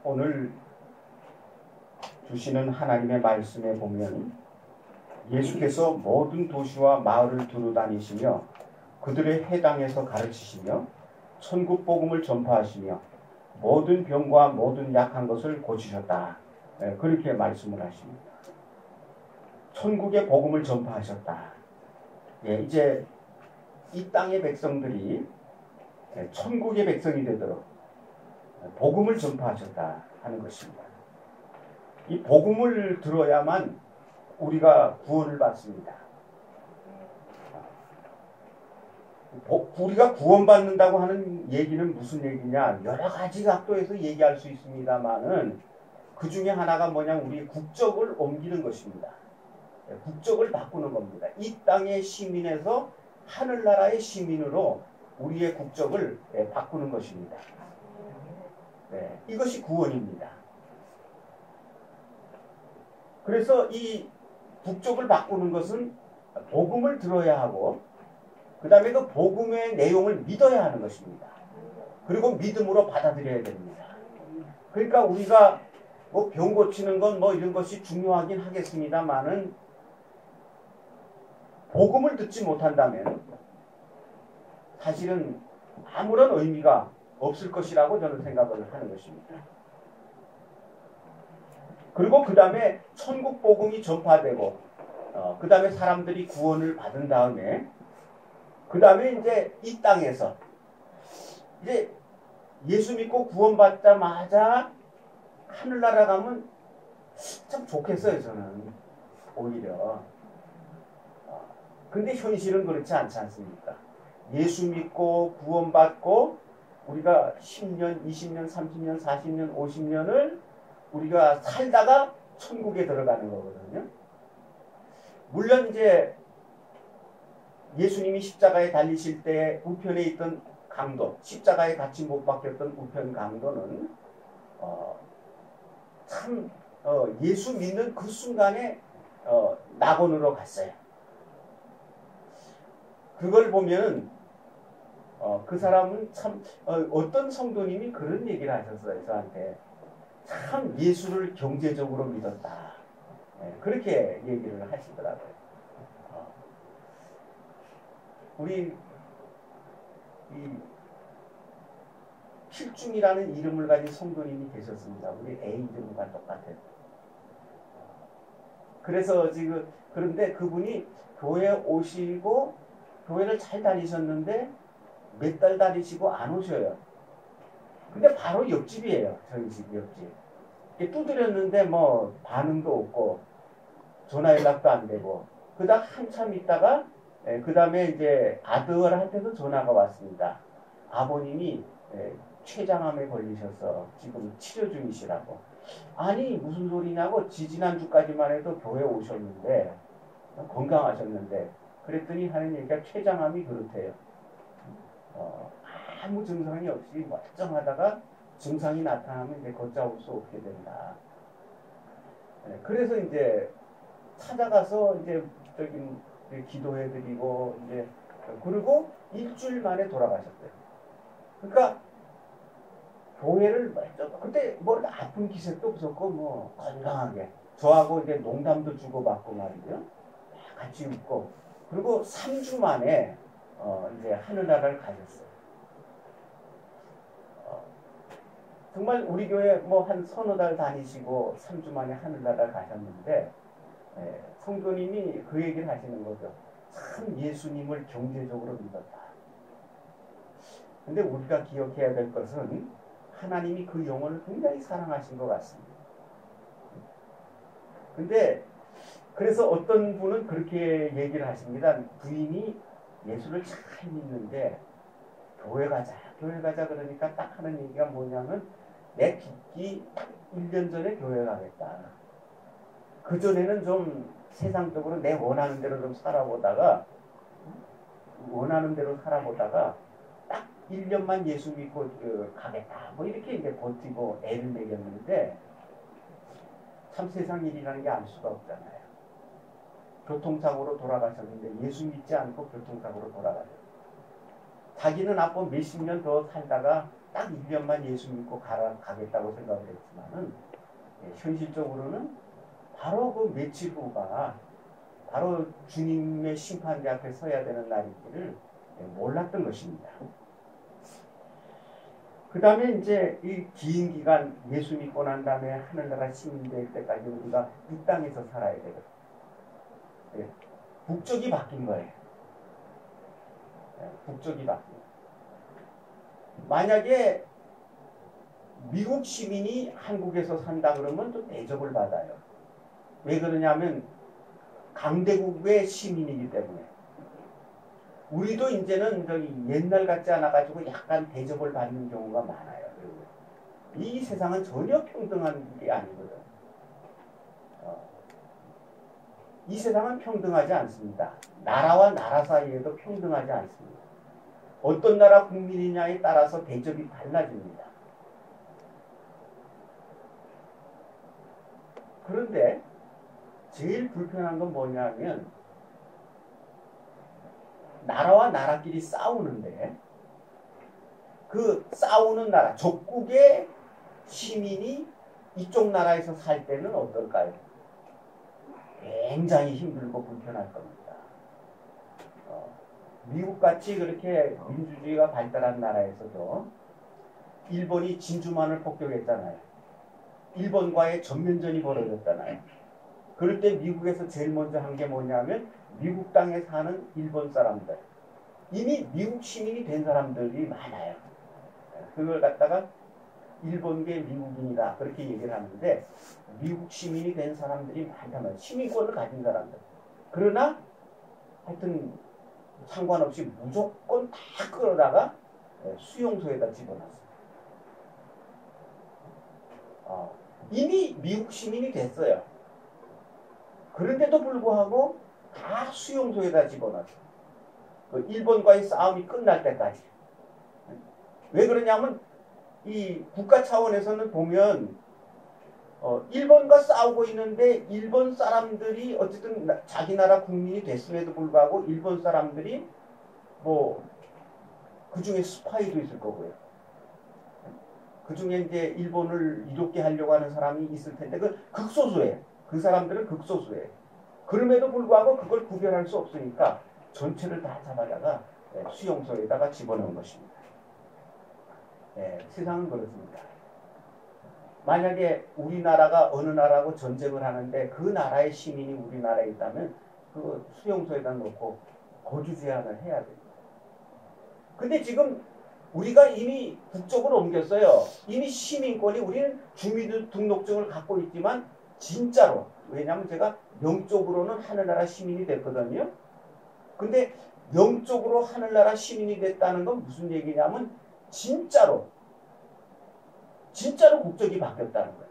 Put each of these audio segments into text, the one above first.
오늘 주시는 하나님의 말씀에 보면 예수께서 모든 도시와 마을을 두루다니시며 그들의 회당에서 가르치시며 천국 복음을 전파하시며 모든 병과 모든 약한 것을 고치셨다. 그렇게 말씀을 하십니다. 천국의 복음을 전파하셨다. 이제 이 땅의 백성들이 천국의 백성이 되도록 복음을 전파하셨다 하는 것입니다. 이 복음을 들어야만 우리가 구원을 받습니다. 우리가 구원받는다고 하는 얘기는 무슨 얘기냐? 여러 가지 각도에서 얘기할 수 있습니다만은 그 중에 하나가 뭐냐? 우리 국적을 옮기는 것입니다. 국적을 바꾸는 겁니다. 이 땅의 시민에서 하늘나라의 시민으로 우리의 국적을 바꾸는 것입니다. 이것이 구원입니다. 그래서 이 국적을 바꾸는 것은 복음을 들어야 하고 그 다음에 그 복음의 내용을 믿어야 하는 것입니다. 그리고 믿음으로 받아들여야 됩니다. 그러니까 우리가 뭐 병 고치는 건 뭐 이런 것이 중요하긴 하겠습니다만은 복음을 듣지 못한다면 사실은 아무런 의미가 없을 것이라고 저는 생각을 하는 것입니다. 그리고 그 다음에 천국 복음이 전파되고 그 다음에 사람들이 구원을 받은 다음에 그 다음에 이제 이 땅에서 이제 예수 믿고 구원받자마자 하늘나라 가면 참 좋겠어요. 저는 오히려. 근데 현실은 그렇지 않지 않습니까? 예수 믿고 구원받고 우리가 10년, 20년, 30년, 40년, 50년을 우리가 살다가 천국에 들어가는 거거든요. 물론 이제 예수님이 십자가에 달리실 때 우편에 있던 강도, 십자가에 같이 못 박혔던 우편 강도는 참 예수 믿는 그 순간에 낙원으로 갔어요. 그걸 보면 그 사람은 참 어떤 성도님이 그런 얘기를 하셨어요. 저한테 참 예수를 경제적으로 믿었다. 그렇게 얘기를 하시더라고요. 우리 이 필중이라는 이름을 가진 성도님이 계셨습니다. 우리 애 이름과 똑같아요. 그래서 지금 그런데 그분이 교회 오시고 교회를 잘 다니셨는데 몇 달 다니시고 안 오셔요. 근데 바로 옆집이에요. 저희 집 옆집. 두드렸는데 뭐 반응도 없고 전화 연락도 안 되고 그다음 한참 있다가 그 다음에 이제 아들한테도 전화가 왔습니다. 아버님이 췌장암에 걸리셔서 지금 치료 중이시라고. 아니 무슨 소리냐고 지지난주까지만 해도 교회 오셨는데 건강하셨는데 그랬더니 하는 얘기가 췌장암이 그렇대요. 아무 증상이 없이 멀쩡하다가 증상이 나타나면 이제 걷잡을 수 없게 된다. 그래서 이제 찾아가서 이제 기도해드리고 이제 그리고 일주일 만에 돌아가셨대요. 그러니까 교회를 그때 뭐 아픈 기색도 없었고 뭐 건강하게 저하고 이제 농담도 주고받고 말이죠. 같이 웃고 그리고 3주 만에 이제 하늘나라를 가셨어요. 정말 우리 교회 뭐 한 서너 달 다니시고 3주 만에 하늘나라를 가셨는데 성도님이 그 얘기를 하시는 거죠. 참 예수님을 경제적으로 믿었다. 근데 우리가 기억해야 될 것은 하나님이 그 영혼을 굉장히 사랑하신 것 같습니다. 근데 그래서 어떤 분은 그렇게 얘기를 하십니다. 부인이 예수를 잘 믿는데 교회 가자 그러니까 딱 하는 얘기가 뭐냐면 내 죽기 1년 전에 교회 가겠다. 그전에는 좀 세상적으로 내 원하는 대로 좀 살아보다가 딱 1년만 예수 믿고 가겠다. 뭐 이렇게 이제 버티고 애를 먹였는데 참 세상 일이라는 게 알 수가 없잖아요. 교통사고로 돌아가셨는데 예수 믿지 않고 교통사고로 돌아가셨어요. 자기는 앞으로 몇십 년 더 살다가 딱 1년만 예수 믿고 가겠다고 생각을 했지만은 현실적으로는 바로 그 며칠 후가 바로 주님의 심판대 앞에 서야 되는 날인지를 몰랐던 것입니다. 그 다음에 이제 이 긴 기간 예수 믿고 난 다음에 하늘나라 시민 될 때까지 우리가 이 땅에서 살아야 되거든요. 국적이 바뀐 거예요. 국적이 바뀐 거예요. 만약에 미국 시민이 한국에서 산다 그러면 또 대접을 받아요. 왜 그러냐면 강대국의 시민이기 때문에. 우리도 이제는 저기 옛날 같지 않아 가지고 약간 대접을 받는 경우가 많아요. 이 세상은 전혀 평등한 게 아니거든. 이 세상은 평등하지 않습니다. 나라와 나라 사이에도 평등하지 않습니다. 어떤 나라 국민이냐에 따라서 대접이 달라집니다. 그런데 제일 불편한 건 뭐냐면 나라와 나라끼리 싸우는데 그 싸우는 나라, 적국의 시민이 이쪽 나라에서 살 때는 어떨까요? 굉장히 힘들고 불편할 겁니다. 미국같이 그렇게 민주주의가 발달한 나라에서도 일본이 진주만을 폭격했잖아요. 일본과의 전면전이 벌어졌잖아요. 그럴 때 미국에서 제일 먼저 한 게 뭐냐면 미국 땅에 사는 일본 사람들, 이미 미국 시민이 된 사람들이 많아요. 그걸 갖다가 일본계 미국인이다 그렇게 얘기를 하는데 미국 시민이 된 사람들이 많다면 시민권을 가진 사람들. 그러나 하여튼 상관없이 무조건 다 끌어다가 수용소에다 집어넣었어요. 이미 미국 시민이 됐어요. 그런데도 불구하고 다 수용소에다 집어넣었어요. 그 일본과의 싸움이 끝날 때까지. 왜 그러냐면 이 국가 차원에서는 보면 일본과 싸우고 있는데 일본 사람들이 어쨌든 자기 나라 국민이 됐음에도 불구하고 일본 사람들이 뭐 그 중에 스파이도 있을 거고요. 그 중에 이제 일본을 이롭게 하려고 하는 사람이 있을 텐데 그 극소수예요. 그 사람들은 극소수예요. 그럼에도 불구하고 그걸 구별할 수 없으니까 전체를 다 잡아다가 수용소에다가 집어넣은 것입니다. 세상은 그렇습니다. 만약에 우리나라가 어느 나라하고 전쟁을 하는데 그 나라의 시민이 우리나라에 있다면 그 수용소에다 놓고 거주 제한을 해야 됩니다. 근데 지금 우리가 이미 국적으로 옮겼어요. 이미 시민권이 우리는 주민등록증을 갖고 있지만 진짜로 왜냐하면 제가 영적으로는 하늘나라 시민이 됐거든요. 근데 영적으로 하늘나라 시민이 됐다는 건 무슨 얘기냐면 진짜로 국적이 바뀌었다는 거예요.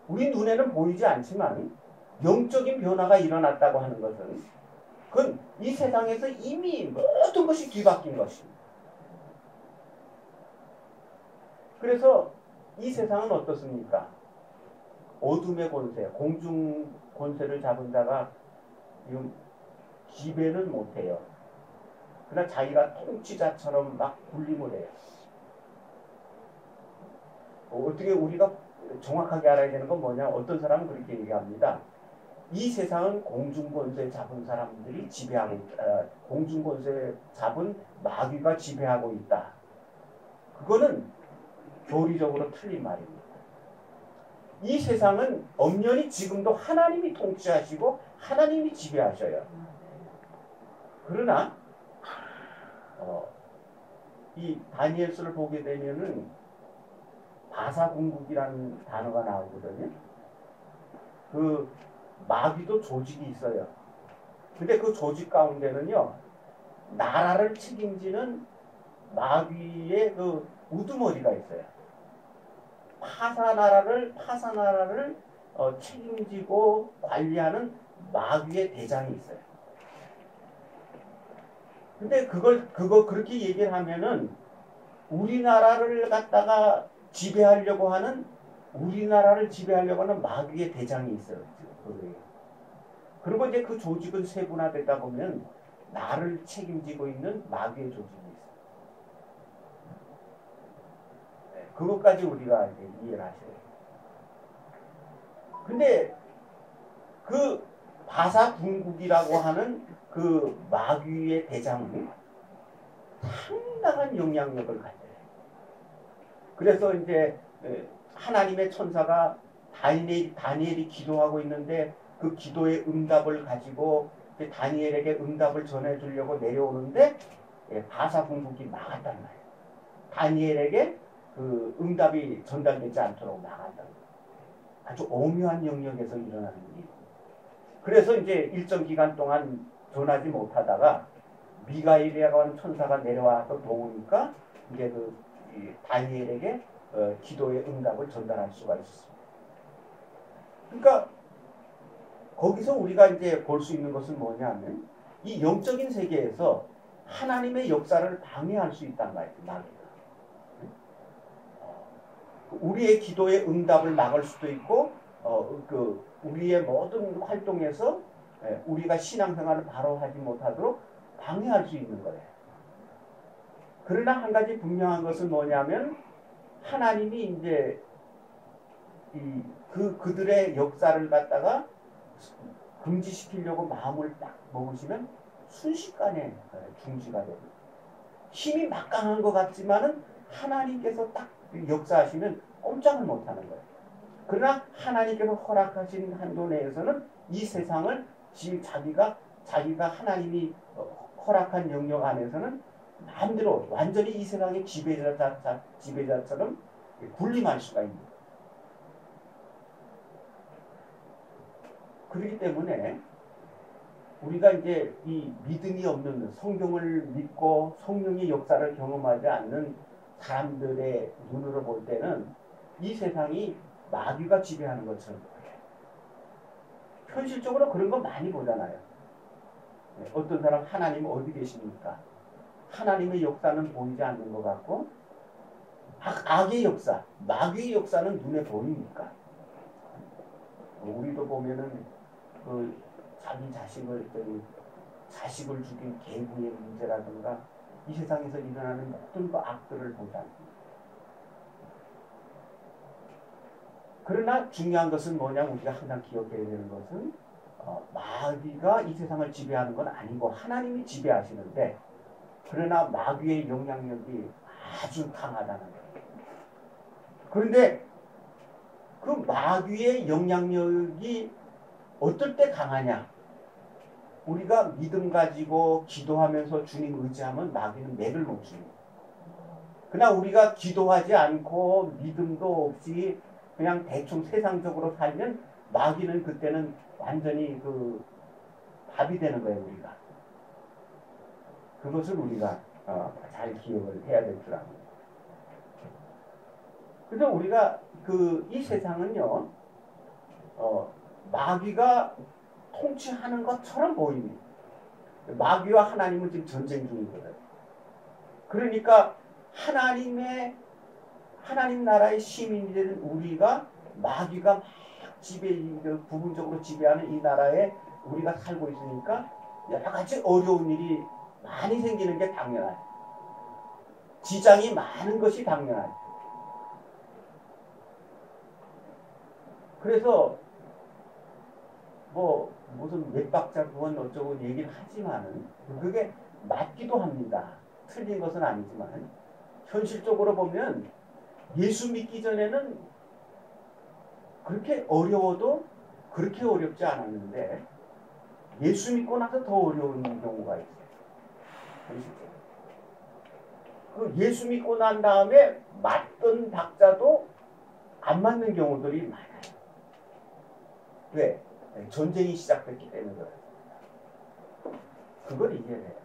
우리 눈에는 보이지 않지만 영적인 변화가 일어났다고 하는 것은 그건 이 세상에서 이미 모든 것이 뒤바뀐 것입니다. 그래서 이 세상은 어떻습니까? 어둠의 권세, 공중 권세를 잡은 자가 지금 지배는 못해요. 그러나 자기가 통치자처럼 막 군림을 해요. 어떻게 우리가 정확하게 알아야 되는 건 뭐냐? 어떤 사람은 그렇게 얘기합니다. 이 세상은 공중권세 잡은 사람들이 지배하고 있다. 공중권세 잡은 마귀가 지배하고 있다. 그거는 교리적으로 틀린 말입니다. 이 세상은 엄연히 지금도 하나님이 통치하시고 하나님이 지배하셔요. 그러나 이 다니엘서를 보게 되면은 바사궁극이라는 단어가 나오거든요. 그 마귀도 조직이 있어요. 근데 그 조직 가운데는요, 나라를 책임지는 마귀의 그 우두머리가 있어요. 파사나라를 책임지고 관리하는 마귀의 대장이 있어요. 근데 그거 그렇게 얘기를 하면은 우리나라를 갖다가 지배하려고 하는 마귀의 대장이 있어요. 그리고 이제 그 조직은 세분화되다 보면 나를 책임지고 있는 마귀의 조직이 있어요. 그것까지 우리가 이제 이해를 하셔야 돼요. 근데 그 바사궁극이라고 하는 그 마귀의 대장은 상당한 영향력을 가져요. 그래서 이제 하나님의 천사가 다니엘이 기도하고 있는데 그 기도의 응답을 가지고 다니엘에게 응답을 전해주려고 내려오는데 바사궁극이 막았단 말이에요. 다니엘에게 그 응답이 전달되지 않도록 막았단 말이에요. 아주 오묘한 영역에서 일어나는 일이에요. 그래서 이제 일정 기간 동안 전하지 못하다가 미가엘이라고 하는 천사가 내려와서 도우니까 이제 그 다니엘에게 기도의 응답을 전달할 수가 있었습니다. 그러니까 거기서 우리가 이제 볼 수 있는 것은 뭐냐면 이 영적인 세계에서 하나님의 역사를 방해할 수 있단 말이에요. 마귀가. 우리의 기도의 응답을 막을 수도 있고 우리의 모든 활동에서 우리가 신앙생활을 바로 하지 못하도록 방해할 수 있는 거예요. 그러나 한 가지 분명한 것은 뭐냐면 하나님이 이제 그들의 역사를 갖다가 금지시키려고 마음을 딱 먹으시면 순식간에 중지가 됩니다. 힘이 막강한 것 같지만은 하나님께서 딱 역사하시면 꼼짝을 못하는 거예요. 그러나 하나님께서 허락하신 한도 내에서는 이 세상을 자기가 하나님이 허락한 영역 안에서는 마음대로 완전히 이 세상의 지배자처럼 군림할 수가 있는 거예요. 그렇기 때문에 우리가 이제 이 믿음이 없는 성경을 믿고 성령의 역사를 경험하지 않는 사람들의 눈으로 볼 때는 이 세상이 마귀가 지배하는 것처럼 보여요. 현실적으로 그런 거 많이 보잖아요. 어떤 사람 하나님 어디 계십니까? 하나님의 역사는 보이지 않는 것 같고 악의 역사, 마귀의 역사는 눈에 보입니까? 우리도 보면은 그 자기 자식을 죽인 계부의 문제라든가 이 세상에서 일어나는 모든 그 악들을 보지 않습니다. 그러나 중요한 것은 뭐냐 우리가 항상 기억해야 되는 것은 마귀가 이 세상을 지배하는 건 아니고 하나님이 지배하시는데 그러나 마귀의 영향력이 아주 강하다는 거예요. 그런데 그 마귀의 영향력이 어떨 때 강하냐? 우리가 믿음 가지고 기도하면서 주님 의지하면 마귀는 맥을 못 줍니다. 그러나 우리가 기도하지 않고 믿음도 없이 그냥 대충 세상적으로 살면 마귀는 그때는 완전히 그 밥이 되는 거예요. 우리가. 그것을 우리가 잘 기억을 해야 될 줄 압니다. 그래서 우리가 이 세상은요 마귀가 통치하는 것처럼 보입니다. 마귀와 하나님은 지금 전쟁 중이거든요. 그러니까 하나님 나라의 시민이 되는 우리가 마귀가 막 부분적으로 지배하는 이 나라에 우리가 살고 있으니까 여러 가지 어려운 일이 많이 생기는 게 당연하죠. 지장이 많은 것이 당연하죠. 그래서 무슨 몇 박자 구원 어쩌고 얘기를 하지만은 그게 맞기도 합니다. 틀린 것은 아니지만 현실적으로 보면 예수 믿기 전에는 그렇게 어려워도 그렇게 어렵지 않았는데 예수 믿고 나서 더 어려운 경우가 있어요. 그 예수 믿고 난 다음에 맞던 박자도 안 맞는 경우들이 많아요. 왜? 전쟁이 시작됐기 때문에 그래요. 그걸 이해해야 돼요.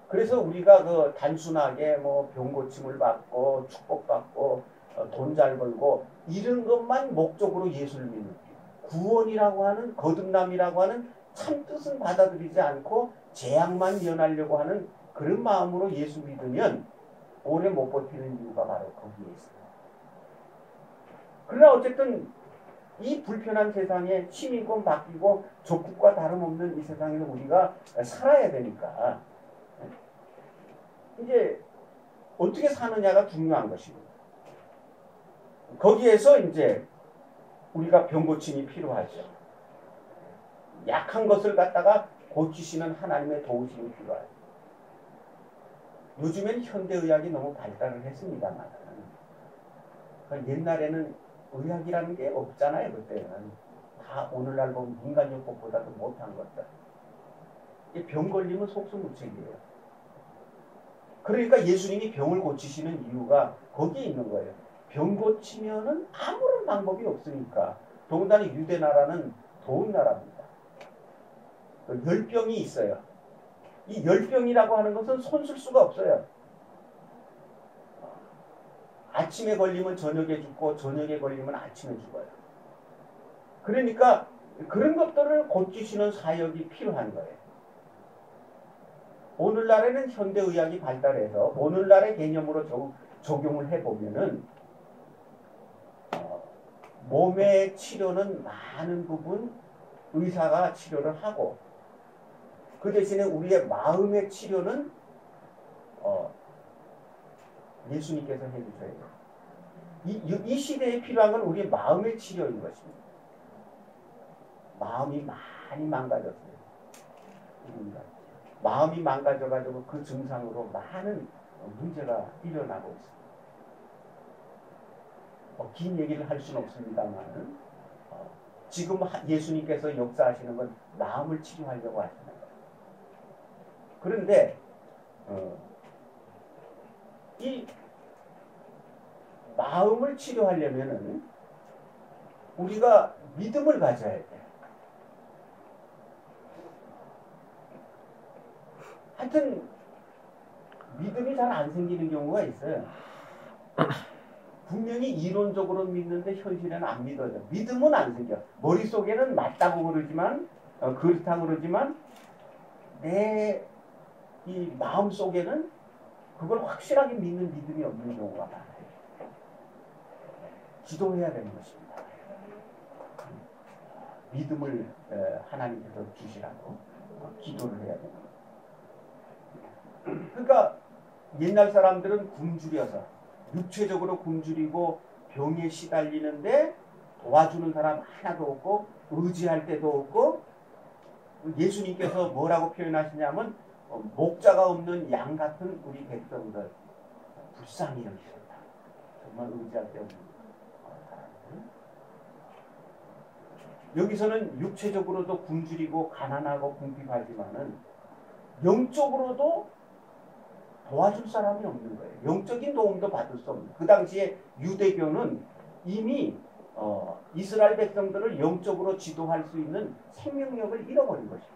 그래서 우리가 단순하게 병고침을 받고 축복받고 돈 잘 벌고 이런 것만 목적으로 예수를 믿는 구원이라고 하는 거듭남이라고 하는 참 뜻은 받아들이지 않고 재앙만 면하려고 하는 그런 마음으로 예수 믿으면 오래 못 버티는 이유가 바로 거기에 있어요. 그러나 어쨌든 이 불편한 세상에 시민권 바뀌고 적국과 다름없는 이 세상에서 우리가 살아야 되니까 이제 어떻게 사느냐가 중요한 것입니다. 거기에서 이제 우리가 병 고침이 필요하죠. 약한 것을 갖다가 고치시는 하나님의 도우심이 필요하죠. 요즘엔 현대의학이 너무 발달을 했습니다만 옛날에는 의학이라는 게 없잖아요. 그때는 다 오늘날 보면 인간요법보다도 못한 것들. 병 걸리면 속수무책이에요. 그러니까 예수님이 병을 고치시는 이유가 거기에 있는 거예요. 병 고치면은 아무런 방법이 없으니까. 더군다나 유대 나라는 더운 나라입니다. 열병이 있어요. 이 열병이라고 하는 것은 손쓸 수가 없어요. 아침에 걸리면 저녁에 죽고 저녁에 걸리면 아침에 죽어요. 그러니까 그런 것들을 고치시는 사역이 필요한 거예요. 오늘날에는 현대의학이 발달해서 오늘날의 개념으로 적용을 해보면은 몸의 치료는 많은 부분 의사가 치료를 하고 그 대신에 우리의 마음의 치료는 예수님께서 해주셔야 돼요. 이 시대에 필요한 건 우리의 마음의 치료인 것입니다. 마음이 많이 망가졌어요. 마음이 망가져가지고 그 증상으로 많은 문제가 일어나고 있습니다. 긴 얘기를 할 수는 없습니다만 지금 예수님께서 역사하시는 건 마음을 치료하려고 하시는 거예요. 그런데 이 마음을 치료하려면은 우리가 믿음을 가져야 돼. 하여튼 믿음이 잘 안 생기는 경우가 있어요. 분명히 이론적으로 믿는데 현실에는 안 믿어져. 믿음은 안 생겨. 머릿속에는 맞다고 그러지만 그렇다고 그러지만 내 이 마음속에는 그걸 확실하게 믿는 믿음이 없는 경우가 많아요. 기도해야 되는 것입니다. 믿음을 하나님께서 주시라고 기도를 해야 됩니다. 그러니까 옛날 사람들은 굶주려서 육체적으로 굶주리고 병에 시달리는데 도와주는 사람 하나도 없고 의지할 데도 없고 예수님께서 뭐라고 표현하시냐면 목자가 없는 양 같은 우리 백성들 불쌍히 여기셨다. 정말 의지할 데 없는 사람들. 여기서는 육체적으로도 굶주리고 가난하고 궁핍하지만은 영적으로도 도와줄 사람이 없는 거예요. 영적인 도움도 받을 수 없는. 그 당시에 유대교는 이미 이스라엘 백성들을 영적으로 지도할 수 있는 생명력을 잃어버린 것입니다.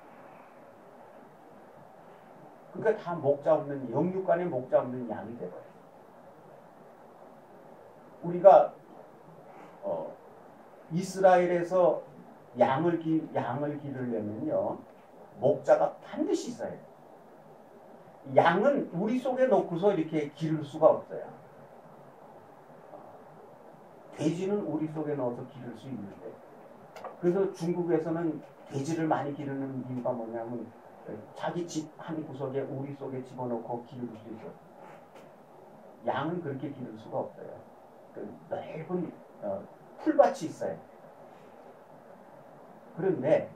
그러니까 다 목자 없는 영육간의 목자 없는 양이 되버려요. 우리가 이스라엘에서 양을 기르려면요 목자가 반드시 있어야 돼요. 양은 우리 속에 놓고서 이렇게 기를 수가 없어요. 돼지는 우리 속에 넣어서 기를 수 있는데 그래서 중국에서는 돼지를 많이 기르는 이유가 뭐냐면 자기 집 한 구석에 우리 속에 집어넣고 기를 수 있어요. 양은 그렇게 기를 수가 없어요. 그 넓은 풀밭이 있어요. 그런데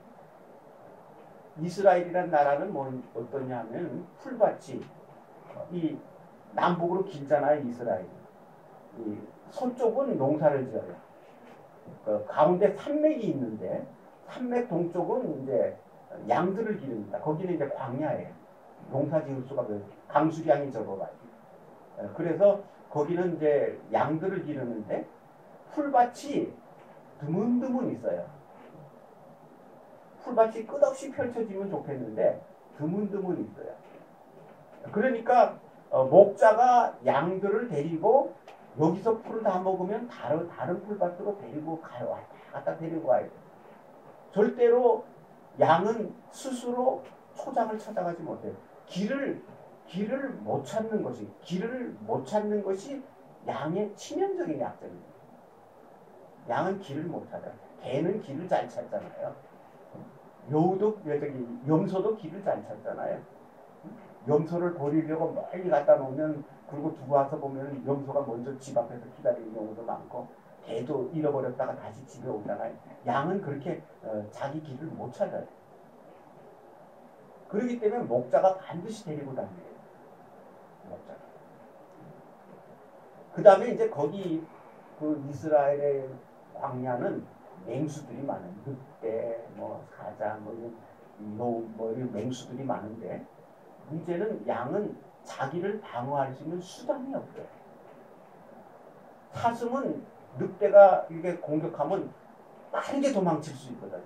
이스라엘이라는 나라는 뭐 어떠냐 하면 풀밭이 이 남북으로 길잖아요. 이스라엘. 이 서쪽은 농사를 지어요. 그 가운데 산맥이 있는데 산맥 동쪽은 이제 양들을 기릅니다. 거기는 이제 광야예요. 농사 지을 수가 없어요. 강수량이 적어가지고. 그래서 거기는 이제 양들을 기르는데 풀밭이 드문드문 있어요. 풀밭이 끝없이 펼쳐지면 좋겠는데 드문드문 있어요. 그러니까 목자가 양들을 데리고 여기서 풀을 다 먹으면 다른 풀밭으로 데리고 가요. 왔다 갔다 데리고 가요. 절대로 양은 스스로 초장을 찾아가지 못해요. 길을 못 찾는 것이 양의 치명적인 약점입니다. 양은 길을 못 찾아요. 개는 길을 잘 찾잖아요. 염소도 길을 잘 찾잖아요. 염소를 버리려고 멀리 갖다 놓으면 그리고 두고 와서 보면 염소가 먼저 집 앞에서 기다리는 경우도 많고 개도 잃어버렸다가 다시 집에 오잖아요. 양은 그렇게 자기 길을 못 찾아요. 그렇기 때문에 목자가 반드시 데리고 다녀요. 목자가. 그 다음에 이제 거기 그 이스라엘의 광야는 맹수들이 많은 늑대, 뭐 사자, 뭐 이런 맹수들이 많은데 문제는 양은 자기를 방어할 수 있는 수단이 없어요. 사슴은 늑대가 이렇게 공격하면 빠르게 도망칠 수 있거든요.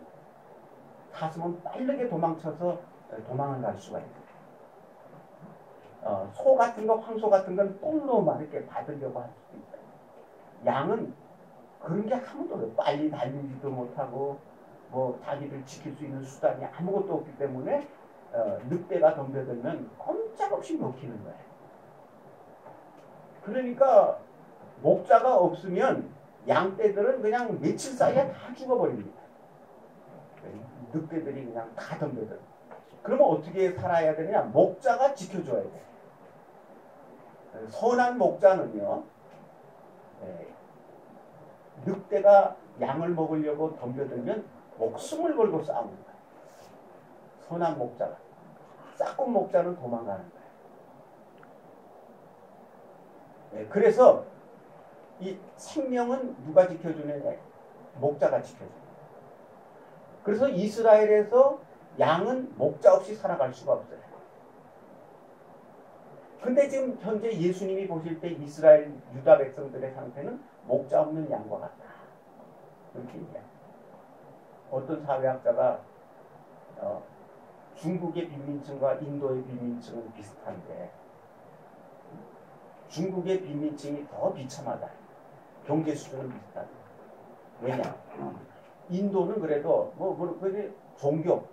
사슴은 빠르게 도망쳐서 도망을 갈 수가 있어요. 소 같은 거, 황소 같은 건 똥로만 이렇게 받으려고 할 수도 있어요. 양은 그런 게 아무도 없어요. 빨리 달리지도 못하고 뭐 자기를 지킬 수 있는 수단이 아무것도 없기 때문에 늑대가 덤벼들면 꼼짝없이 먹히는 거예요. 그러니까 목자가 없으면 양떼들은 그냥 며칠 사이에 다 죽어버립니다. 늑대들이 그냥 다 덤벼들어. 그러면 어떻게 살아야 되냐? 목자가 지켜줘야 돼. 선한 목자는요, 늑대가 양을 먹으려고 덤벼들면 목숨을 걸고 싸우는 거예요. 선한 목자가. 싹군 목자는 도망가는 거예요. 그래서 이 생명은 누가 지켜주느냐? 목자가 지켜줘요. 그래서 이스라엘에서 양은 목자 없이 살아갈 수가 없어요. 근데 지금 현재 예수님이 보실 때 이스라엘 유다 백성들의 상태는 목자 없는 양과 같다. 이렇게 얘기해요. 어떤 사회학자가 중국의 빈민층과 인도의 빈민층은 비슷한데 중국의 빈민층이 더 비참하다. 경제 수준은 비슷하다. 왜냐? 인도는 그래도 그게 종교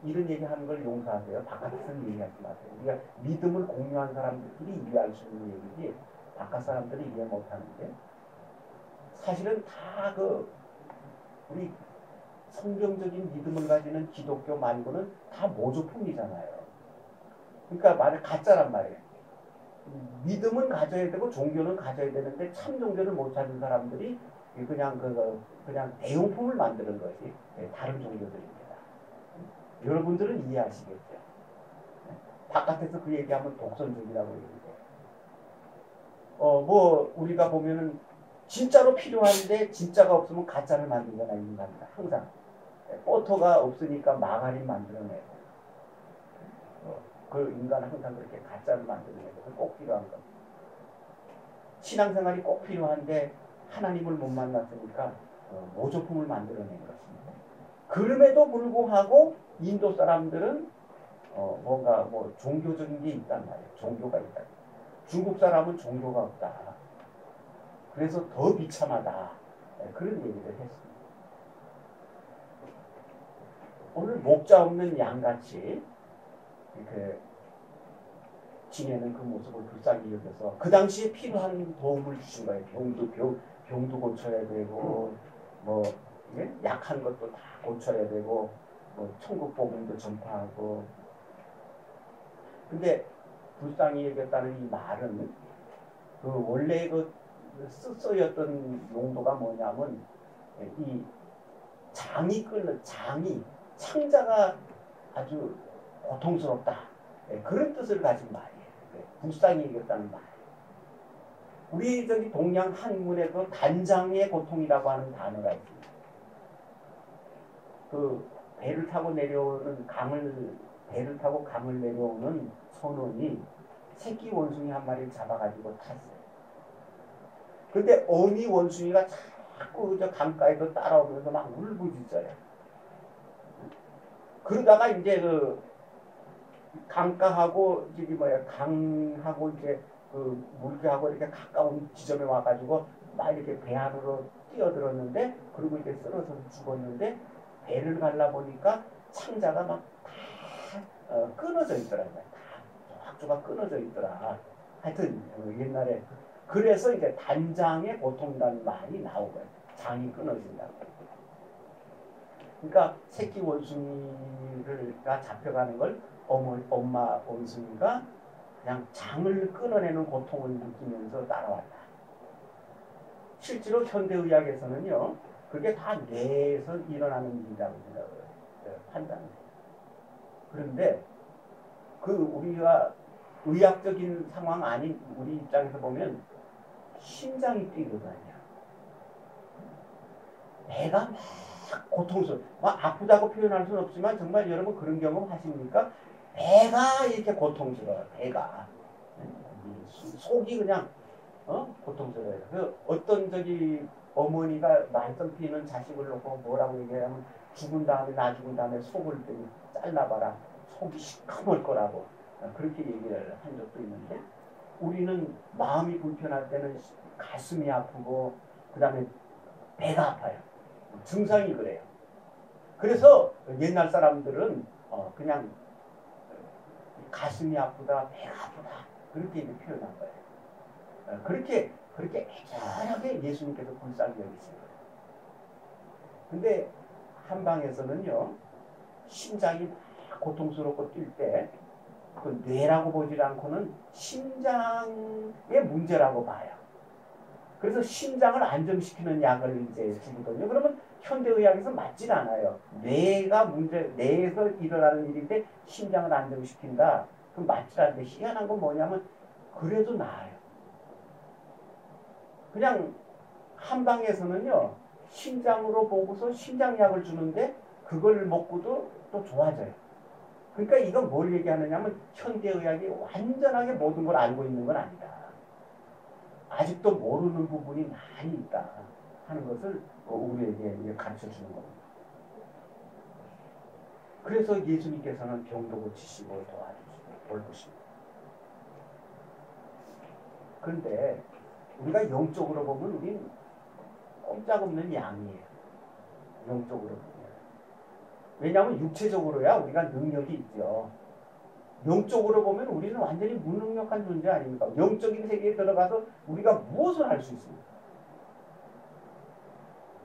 이런 얘기하는 걸 용서하세요. 바깥에서 얘기하지 마세요. 우리가 믿음을 공유한 사람들끼리 이해할 수 있는 얘기지 바깥 사람들이 이해 못하는데 사실은 다 우리 성경적인 믿음을 가지는 기독교 말고는 다 모조품이잖아요. 그러니까 말을 가짜란 말이에요. 믿음은 가져야 되고 종교는 가져야 되는데 참 종교를 못 찾은 사람들이 그냥 대용품을 만드는 것이 다른 종교들입니다. 여러분들은 이해하시겠죠? 바깥에서 그 얘기하면 독선적이라고 얘기해요. 우리가 보면은 진짜로 필요한데 진짜가 없으면 가짜를 만들잖아, 인간은. 항상. 버터가 없으니까 마가린 만들어내고. 그 인간은 항상 그렇게 가짜를 만들어내고. 꼭 필요한 거. 신앙생활이 꼭 필요한데 하나님을 못 만났으니까 모조품을 만들어낸 것입니다. 그럼에도 불구하고 인도 사람들은 뭔가 종교적인 게 있단 말이에요. 종교가 있다. 중국 사람은 종교가 없다. 그래서 더 비참하다. 그런 얘기를 했습니다. 오늘 목자 없는 양같이 지내는 그 모습을 불쌍히 여겨서 그 당시에 필요한 도움을 주신 거예요. 병도 고쳐야 되고 약한 것도 다 고쳐야 되고 천국 복음도 전파하고. 근데 불쌍히 여겼다는 이 말은 원래 쓰였던 용도가 뭐냐면 이 창자가 아주 고통스럽다. 그런 뜻을 가진 말이에요. 불쌍히 여겼다는 말. 우리 동양 한문에도 단장의 고통이라고 하는 단어가 있습니다. 배를 타고 강을 내려오는 선원이 새끼 원숭이 한 마리를 잡아가지고 탔어요. 근데 어미 원숭이가 자꾸 강가에도 따라오면서 막 울부짖어요. 그러다가 이제 강가하고 강하고 이제 물개하고 이렇게 가까운 지점에 와가지고 막 이렇게 배 안으로 뛰어들었는데 그리고 이렇게 쓰러져 죽었는데 배를 갈라 보니까 창자가 막 다 끊어져 있더라고요. 다 조각조각 끊어져 있더라. 하여튼 옛날에 그래서 이제 단장의 고통이라는 말이 나오고요. 장이 끊어진다고. 그러니까 새끼 원숭이가 잡혀가는 걸 엄마 원숭이가 그냥 장을 끊어내는 고통을 느끼면서 따라왔다. 실제로 현대의학에서는요, 그게 다 뇌에서 일어나는 일이라고 판단해요. 그런데 그 우리가 의학적인 상황 아닌 우리 입장에서 보면 심장이 뛰거든요. 배가 막 고통스러워. 막 아프다고 표현할 수는 없지만 정말 여러분 그런 경험 하십니까? 배가 이렇게 고통스러워요. 배가. 속이 그냥 고통스러워요. 그 어떤 어머니가 말썽 피는 자식을 놓고 뭐라고 얘기하면 죽은 다음에 나 죽은 다음에 속을 잘라봐라. 속이 시커멀 거라고 그렇게 얘기를 한 적도 있는데 우리는 마음이 불편할 때는 가슴이 아프고 그 다음에 배가 아파요. 증상이 그래요. 그래서 옛날 사람들은 그냥 가슴이 아프다, 배가 아프다 그렇게 이제 표현한 거예요. 그렇게 애절하게 예수님께서 불쌍히 여기신 거예요. 근데 한방에서는요, 심장이 막 고통스럽고 뛸 때 그 뇌라고 보질 않고는 심장의 문제라고 봐요. 그래서 심장을 안정시키는 약을 이제 주거든요. 그러면 현대의학에서 맞질 않아요. 뇌에서 일어나는 일인데 심장을 안정시킨다. 그럼 맞질 않는데 희한한 건 뭐냐면 그래도 나아요. 그냥 한방에서는요, 심장으로 보고서 심장약을 주는데 그걸 먹고도 또 좋아져요. 그러니까 이건 뭘 얘기하느냐면 현대의학이 완전하게 모든 걸 알고 있는 건 아니다. 아직도 모르는 부분이 많이 있다 하는 것을 우리에게 가르쳐주는 겁니다. 그래서 예수님께서는 병도 고치시고 도와주시고 돌보십니다. 그런데 우리가 영적으로 보면 우린 꼼짝없는 양이에요. 영적으로 보면. 왜냐하면 육체적으로야 우리가 능력이 있죠. 영적으로 보면 우리는 완전히 무능력한 존재 아닙니까? 영적인 세계에 들어가서 우리가 무엇을 할 수 있습니까?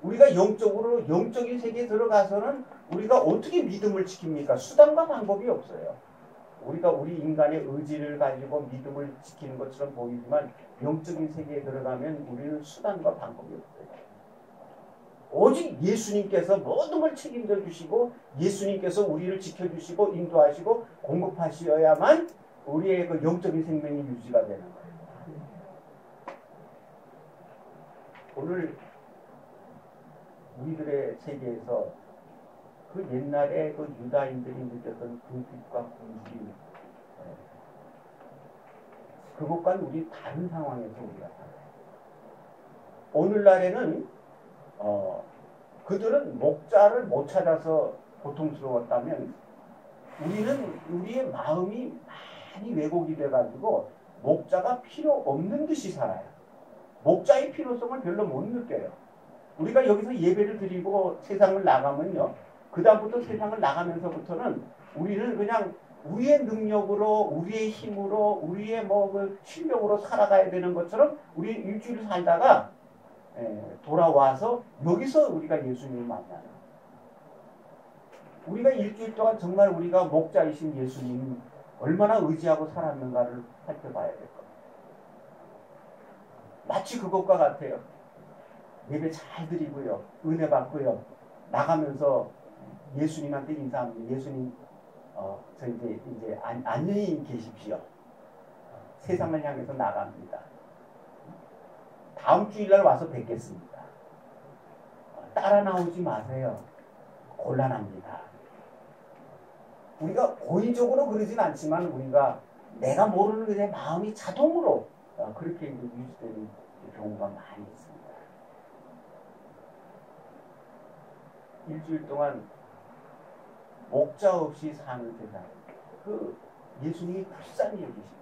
우리가 영적인 세계에 들어가서는 우리가 어떻게 믿음을 지킵니까? 수단과 방법이 없어요. 우리가 우리 인간의 의지를 가지고 믿음을 지키는 것처럼 보이지만 영적인 세계에 들어가면 우리는 수단과 방법이 없어요. 오직 예수님께서 모든 걸 책임져 주시고 예수님께서 우리를 지켜주시고 인도하시고 공급하셔야만 우리의 그 영적인 생명이 유지가 되는 거예요. 오늘 우리들의 세계에서 그 옛날에 그 유다인들이 느꼈던 궁핍과 궁핍이 그것과는 우리 다른 상황에서 우리가 살아요. 오늘날에는 그들은 목자를 못 찾아서 고통스러웠다면 우리는 우리의 마음이 많이 왜곡이 돼가지고 목자가 필요 없는 듯이 살아요. 목자의 필요성을 별로 못 느껴요. 우리가 여기서 예배를 드리고 세상을 나가면요, 그 다음부터 세상을 나가면서부터는 우리는 그냥 우리의 능력으로, 우리의 힘으로, 우리의 그 실력으로 살아가야 되는 것처럼 우리 일주일 살다가 돌아와서 여기서 우리가 예수님을 만나요. 우리가 일주일 동안 정말 우리가 목자이신 예수님 얼마나 의지하고 살았는가를 살펴봐야 될 겁니다. 마치 그것과 같아요. 예배 잘 드리고요, 은혜 받고요, 나가면서 예수님한테 인사합니다. 예수님, 저 이제 안녕히 계십시오. 세상을 향해서 나갑니다. 다음 주일날 와서 뵙겠습니다. 따라 나오지 마세요. 곤란합니다. 우리가 고의적으로 그러진 않지만 우리가 내가 모르는 내 마음이 자동으로 그렇게 유지되는 경우가 많이 있습니다. 일주일 동안 목자 없이 사는 세상, 그 예수님이 불쌍히 여기십니다.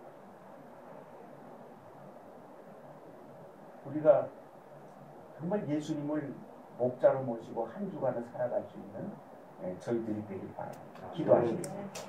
우리가 정말 예수님을 목자로 모시고 한 주간을 살아갈 수 있는 저희들이 되길 바랍니다. 기도하시겠습니다.